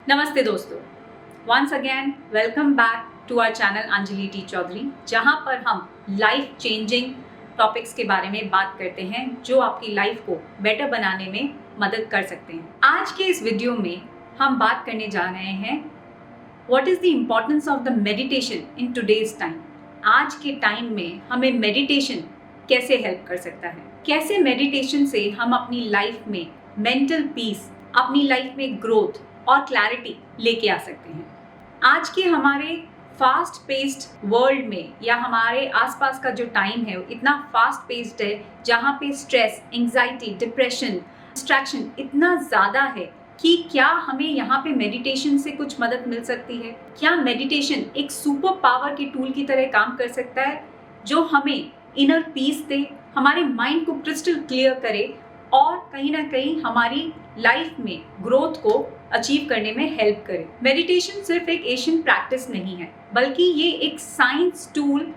नमस्ते दोस्तों, once again welcome back to our channel Anjali T Chaudhary, जहां पर हम लाइफ चेंजिंग टॉपिक्स के बारे में बात करते हैं जो आपकी लाइफ को बेटर बनाने में मदद कर सकते हैं। आज के इस वीडियो में हम बात करने जा रहे हैं what is the importance of the meditation in today's time. आज के टाइम में हमें मेडिटेशन कैसे हेल्प कर सकता है, कैसे मेडिटेशन से हम अपनी लाइफ में मेंटल पीस, अपनी लाइफ में ग्रोथ और क्लैरिटी लेके आ सकते हैं। आज के हमारे फास्ट पेस्ड वर्ल्ड में या हमारे आसपास का जो टाइम है इतना फास्ट पेस्ड है, जहाँ पे स्ट्रेस, एंजाइटी, डिप्रेशन, डिस्ट्रैक्शन इतना ज़्यादा है कि क्या हमें यहाँ पे मेडिटेशन से कुछ मदद मिल सकती है? क्या मेडिटेशन एक सुपर पावर के टूल की तरह काम कर सकता है जो हमें इनर पीस दे, हमारे माइंड को क्रिस्टल क्लियर करे और कहीं ना कहीं हमारी लाइफ में ग्रोथ को अचीव करने में हेल्प करे? मेडिटेशन सिर्फ एक एशियन प्रैक्टिस नहीं है, बल्कि ये एक साइंस टूल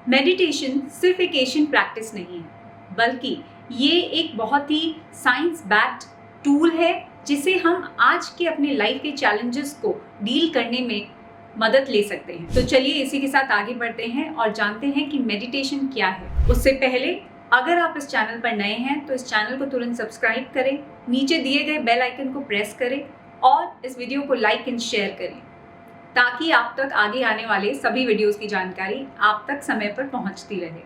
मेडिटेशन सिर्फ एक एशियन प्रैक्टिस नहीं है, बल्कि ये एक बहुत ही साइंस बैक्ड टूल है जिसे हम आज के अपने लाइफ के चैलेंजेस को डील करने में मदद ले सकते हैं। तो चलिए इसी के साथ आगे बढ़ते हैं और जानते हैं कि मेडिटेशन क्या है। उससे पहले अगर आप इस चैनल पर नए हैं तो इस चैनल को तुरंत सब्सक्राइब करें, नीचे दिए गए बेल आइकन को प्रेस करें और इस वीडियो को लाइक एंड शेयर करें ताकि आप तक आगे आने वाले सभी वीडियोस की जानकारी आप तक समय पर पहुंचती रहे।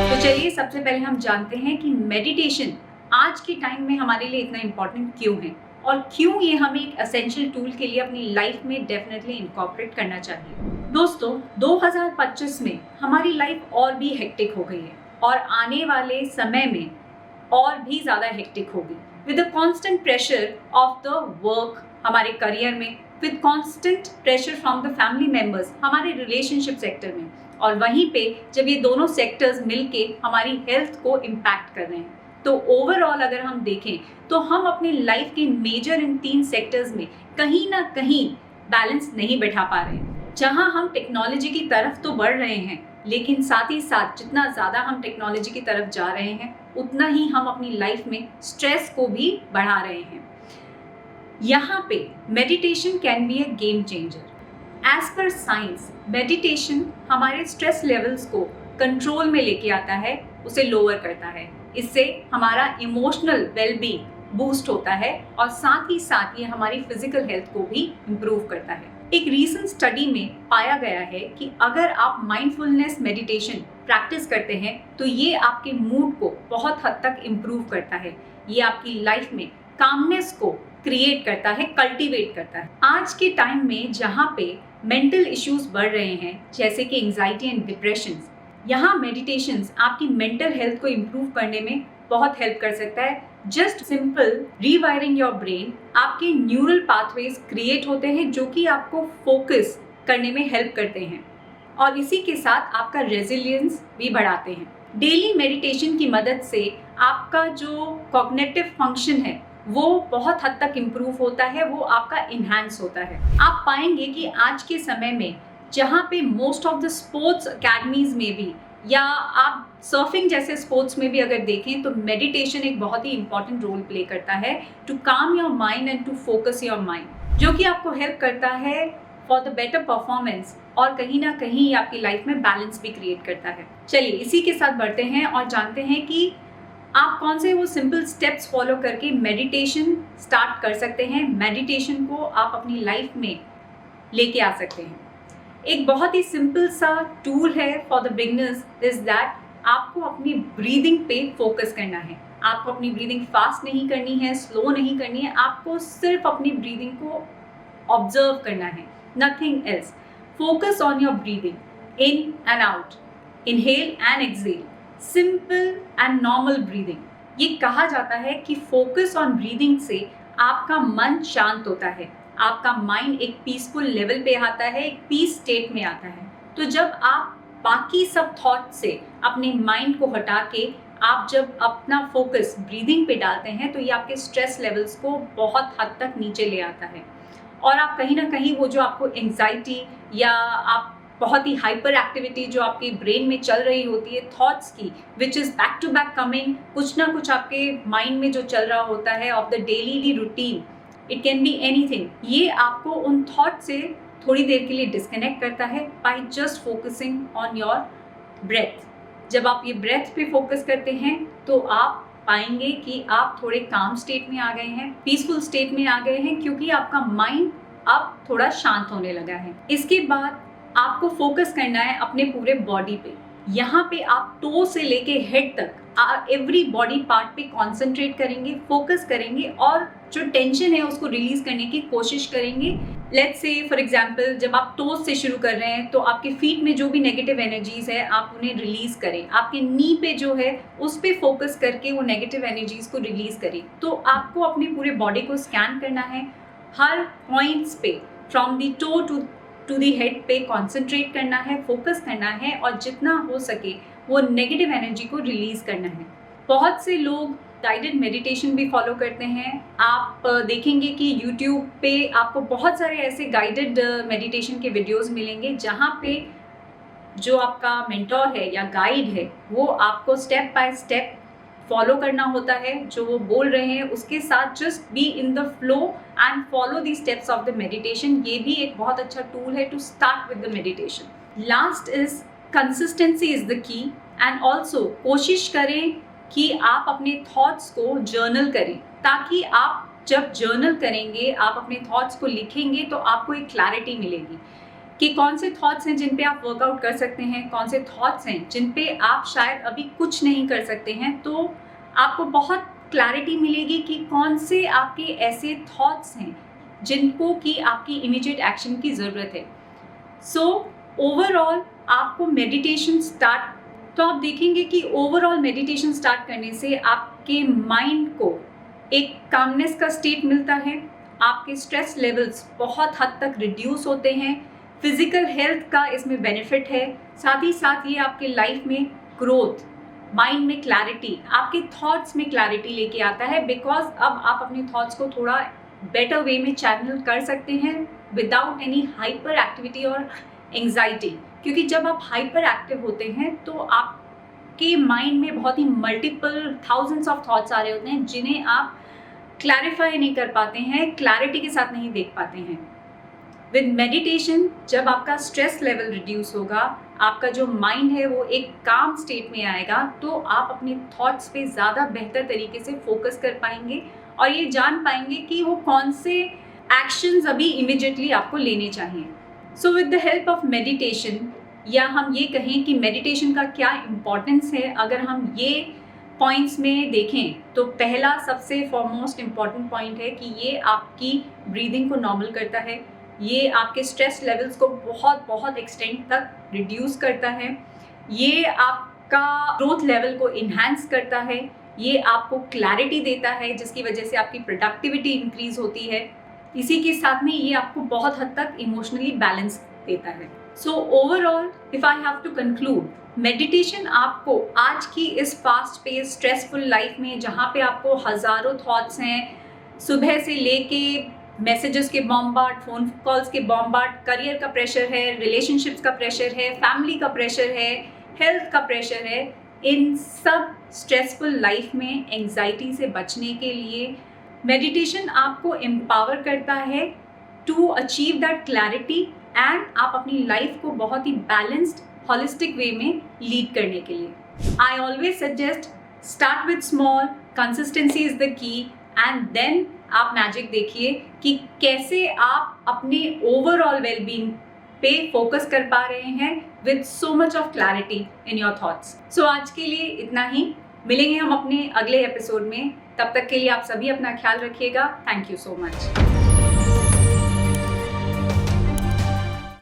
तो चलिए सबसे पहले हम जानते हैं कि मेडिटेशन आज के टाइम में हमारे लिए इतना इम्पोर्टेंट क्यों है और क्यों ये हमें एक एसेंशियल टूल के लिए अपनी लाइफ में डेफिनेटली इनकॉर्पोरेट करना चाहिए। दोस्तों, 2025 में हमारी लाइफ और भी हेक्टिक हो गई है और आने वाले समय में और भी ज़्यादा हेक्टिक होगी with the constant pressure of the work, हमारे करियर में, with constant pressure from the family members, हमारे रिलेशनशिप सेक्टर में, और वहीं पे जब ये दोनों सेक्टर्स मिलके हमारी हेल्थ को इम्पैक्ट कर रहे हैं, तो ओवरऑल अगर हम देखें तो हम अपनी लाइफ के मेजर इन 3 सेक्टर्स में कहीं ना कहीं बैलेंस नहीं बैठा पा रहे हैं। जहां हम टेक्नोलॉजी की तरफ तो बढ़ रहे हैं, लेकिन साथ ही साथ जितना ज़्यादा हम टेक्नोलॉजी की तरफ जा रहे हैं उतना ही हम अपनी लाइफ में स्ट्रेस को भी बढ़ा रहे हैं। यहाँ पे meditation can be a game changer. As per science, meditation हमारे स्ट्रेस लेवल्स को कंट्रोल में लेके आता है, उसे लोअर करता है। इससे हमारा इमोशनल वेलबींग बूस्ट होता है और साथ ही साथ ये हमारी फिजिकल हेल्थ को भी इम्प्रूव करता है। एक रीसेंट स्टडी में पाया गया है कि अगर आप माइंडफुलनेस मेडिटेशन प्रैक्टिस करते हैं तो ये आपके मूड को बहुत हद तक इम्प्रूव करता है। ये आपकी लाइफ में कामनेस को क्रिएट करता है, कल्टीवेट करता है। आज के टाइम में जहाँ पे मेंटल इश्यूज बढ़ रहे हैं जैसे कि एंजाइटी एंड डिप्रेशन, यहाँ मेडिटेशंस आपकी मेंटल हेल्थ को इम्प्रूव करने में बहुत हेल्प कर सकता है। Just simple rewiring your brain, आपके न्यूरल पाथवेज क्रिएट होते हैं जो कि आपको फोकस करने में हेल्प करते हैं और इसी के साथ आपका रेजिलियंस भी बढ़ाते हैं। डेली मेडिटेशन की मदद से आपका जो कॉग्निटिव फंक्शन है वो बहुत हद तक इम्प्रूव होता है, वो आपका इन्हांस होता है। आप पाएंगे कि आज के समय में जहाँ पे most of the sports academies में भी या आप सर्फिंग जैसे स्पोर्ट्स में भी अगर देखें तो मेडिटेशन एक बहुत ही इंपॉर्टेंट रोल प्ले करता है to calm your mind and to focus your mind, जो कि आपको हेल्प करता है फॉर द बेटर परफॉर्मेंस और कहीं ना कहीं आपकी लाइफ में बैलेंस भी क्रिएट करता है। चलिए इसी के साथ बढ़ते हैं और जानते हैं कि आप कौन से वो सिंपल स्टेप्स फॉलो करके मेडिटेशन स्टार्ट कर सकते हैं, मेडिटेशन को आप अपनी लाइफ में लेके आ सकते हैं। एक बहुत ही सिंपल सा टूल है for the beginners is that आपको अपनी ब्रीदिंग पे फोकस करना है। आपको अपनी ब्रीदिंग फास्ट नहीं करनी है, स्लो नहीं करनी है, आपको सिर्फ अपनी ब्रीदिंग को ऑब्जर्व करना है, nothing else. Focus on your breathing in and out, inhale and exhale, simple and normal breathing. ये कहा जाता है कि फोकस ऑन ब्रीदिंग से आपका मन शांत होता है, आपका माइंड एक पीसफुल लेवल पे आता है, एक पीस स्टेट में आता है। तो जब आप बाकी सब थॉट से अपने माइंड को हटा के आप जब अपना फोकस ब्रीदिंग पे डालते हैं तो ये आपके स्ट्रेस लेवल्स को बहुत हद तक नीचे ले आता है और आप कहीं ना कहीं वो जो आपको एंजाइटी या आप बहुत ही हाइपर एक्टिविटी जो आपके ब्रेन में चल रही होती है थॉट्स की, which is back to back coming, कुछ ना कुछ आपके माइंड में जो चल रहा होता है of the daily routine, it can be anything, ये आपको उन थॉट से थोड़ी देर के लिए डिस्कनेक्ट करता है by just focusing on your breath. जब आप ये ब्रेथ पे फोकस करते हैं तो आप पाएंगे कि आप थोड़े काम स्टेट में आ गए हैं, पीसफुल स्टेट में आ गए हैं, क्योंकि आपका माइंड अब थोड़ा शांत होने लगा है। इसके बाद आपको फोकस करना है अपने पूरे बॉडी पे। यहाँ पे आप टो से लेके हेड तक एवरी बॉडी पार्ट पे कंसंट्रेट करेंगे, फोकस करेंगे और जो टेंशन है उसको रिलीज करने की कोशिश करेंगे। लेट्स से फॉर एग्जांपल जब आप टोज से शुरू कर रहे हैं तो आपके फीट में जो भी नेगेटिव एनर्जीज है आप उन्हें रिलीज करें, आपके नी पे जो है उस पे फोकस करके वो नेगेटिव एनर्जीज को रिलीज करें। तो आपको अपने पूरे बॉडी को स्कैन करना है, हर पॉइंट्स पे from the toe to the head पे कंसंट्रेट करना है, फोकस करना है और जितना हो सके वो नेगेटिव एनर्जी को रिलीज करना है। बहुत से लोग गाइडेड मेडिटेशन भी फॉलो करते हैं। आप देखेंगे कि यूट्यूब पे आपको बहुत सारे ऐसे गाइडेड मेडिटेशन के वीडियोस मिलेंगे जहाँ पे जो आपका मेंटोर है या गाइड है वो आपको स्टेप बाय स्टेप फॉलो करना होता है, जो वो बोल रहे हैं उसके साथ just be in the flow and follow the steps of the meditation. ये भी एक बहुत अच्छा टूल है to start with the meditation. Last is consistency is the key and also कोशिश करें कि आप अपने थॉट्स को जर्नल करें, ताकि आप जब जर्नल करेंगे, आप अपने थॉट्स को लिखेंगे तो आपको एक क्लैरिटी मिलेगी कि कौन से थॉट्स हैं जिन पे आप वर्कआउट कर सकते हैं, कौन से थॉट्स हैं जिन पे आप शायद अभी कुछ नहीं कर सकते हैं। तो आपको बहुत क्लैरिटी मिलेगी कि कौन से आपके ऐसे थॉट्स हैं जिनको कि आपकी इमीडिएट एक्शन की ज़रूरत है। सो ओवरऑल आपको मेडिटेशन स्टार्ट, तो आप देखेंगे कि ओवरऑल मेडिटेशन स्टार्ट करने से आपके माइंड को एक कामनेस का स्टेट मिलता है, आपके स्ट्रेस लेवल्स बहुत हद तक रिड्यूस होते हैं, फिजिकल हेल्थ का इसमें बेनिफिट है, साथ ही साथ ये आपके लाइफ में ग्रोथ, माइंड में क्लैरिटी, आपके थॉट्स में क्लैरिटी लेके आता है, बिकॉज अब आप अपने थॉट्स को थोड़ा बेटर वे में चैनल कर सकते हैं विदाउट एनी हाइपर एक्टिविटी और एंग्जाइटी। क्योंकि जब आप हाइपर एक्टिव होते हैं तो आपके माइंड में बहुत ही मल्टीपल थाउजेंड्स ऑफ थॉट्स आ रहे होते हैं जिन्हें आप क्लैरिफाई नहीं कर पाते हैं, क्लैरिटी के साथ नहीं देख पाते हैं। विद मेडिटेशन जब आपका स्ट्रेस लेवल रिड्यूस होगा, आपका जो माइंड है वो एक काम स्टेट में आएगा, तो आप अपने थॉट्स पे ज़्यादा बेहतर तरीके से फोकस कर पाएंगे और ये जान पाएंगे कि वो कौन से एक्शंस अभी इमिडिएटली आपको लेने चाहिए। So with the help of meditation, या हम ये कहें कि मेडिटेशन का क्या इम्पोर्टेंस है, अगर हम ये पॉइंट्स में देखें तो पहला सबसे फॉरमोस्ट इम्पॉर्टेंट पॉइंट है कि ये आपकी ब्रीदिंग को नॉर्मल करता है, ये आपके स्ट्रेस लेवल्स को बहुत बहुत एक्सटेंड तक रिड्यूस करता है, ये आपका ग्रोथ लेवल को इन्हांस करता है, ये आपको क्लैरिटी देता है जिसकी वजह से आपकी प्रोडक्टिविटी इंक्रीज होती है। इसी के साथ में ये आपको बहुत हद तक इमोशनली बैलेंस देता है। So overall if I have to conclude, meditation आपको आज की इस फास्ट पेस स्ट्रेसफुल लाइफ में, जहाँ पे आपको हज़ारों थॉट्स हैं, सुबह से लेके मैसेजेस के बॉम्बार्ड, फ़ोन कॉल्स के बॉम्बार्ड, करियर का प्रेशर है, रिलेशनशिप्स का प्रेशर है, फैमिली का प्रेशर है, हेल्थ का प्रेशर है, इन सब स्ट्रेसफुल लाइफ में एंग्जाइटी से बचने के लिए मेडिटेशन आपको एम्पावर करता है to achieve that clarity and आप अपनी लाइफ को बहुत ही बैलेंस्ड होलिस्टिक वे में लीड करने के लिए। I always suggest start with small, consistency is the key and then आप मैजिक देखिए कि कैसे आप अपने ओवरऑल वेलबींग पे फोकस कर पा रहे हैं with so much of clarity in your thoughts. So आज के लिए इतना ही, मिलेंगे हम अपने अगले एपिसोड में, तब तक के लिए आप सभी अपना ख्याल रखिएगा। Thank you so much.